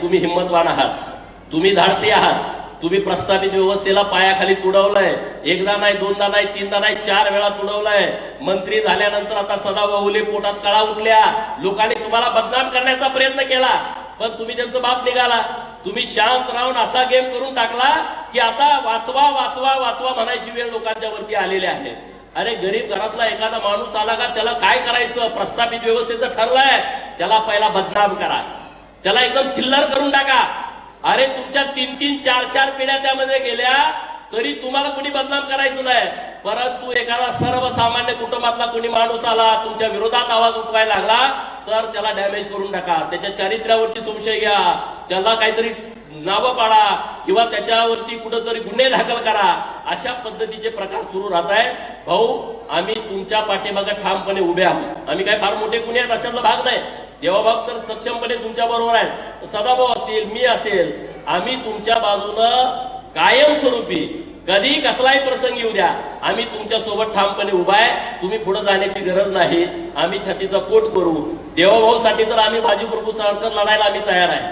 तुम्ही हिम्मतवान आहात, तुम्ही धाडसी आहात, तुम्ही प्रस्थापित व्यवस्थेला पायाखाली तुडवलंय. एकदा नाही, दोनदा नाही, तीनदा नाही, 4 वेळा तुडवलंय. मंत्री झाल्यानंतर आता सदाभाऊले पोटात कळा उठल्या. लोकांनी तुम्हाला बदनाम करण्याचा प्रयत्न केला, पण तुम्ही त्यांचं बाप निघाला. तुम्ही शांत राहून असा गेम करून टाकला की आता वाचवा वाचवा वाचवा म्हणायची वेळ लोकांच्या वरती आलेली आहे. अरे गरीब घरातला एखादा माणूस आला का त्याला काय करायचं? प्रस्थापित व्यवस्थेचं ठरलंय, त्याला पहिला बदनाम करा, त्याला एकदम थिल्लर करून टाका. अरे तुमच्या 3-3, 4-4 पिढ्या त्यामध्ये गेल्या तरी तुम्हाला कोणी बदनाम करायचं नाही. परंतु एखादा सर्वसामान्य कुटुंबातला कोणी माणूस आला, तुमच्या विरोधात आवाज उठवायला लागला, तर त्याला डॅमेज करून टाका, त्याच्या चारित्र्यावरती संशय घ्या, त्याला काहीतरी नावं पाडा किंवा त्याच्यावरती कुठंतरी गुन्हे दाखल करा. अशा पद्धतीचे प्रकार सुरू राहत आहेत. भाऊ, आम्ही तुमच्या पाठीमागे ठामपणे उभे आहोत. आम्ही काय फार मोठे कुणी आहेत अशातला भाग नाही. देवाभाग तर सक्षमपणे तुमच्या बरोबर आहेत. सदाभाऊ असतील, मी असेल, आम्ही तुमच्या बाजूनं कायमस्वरूपी कधी कसलाही प्रसंग येऊ द्या, आम्ही तुमच्या सोबत ठामपणे उभा आहे. तुम्ही पुढे जाण्याची गरज नाही. आम्ही छातीचा कोट करू. देवाभाऊसाठी तर आम्ही बाजी प्रभू सावरकर लढायला आम्ही तयार आहे.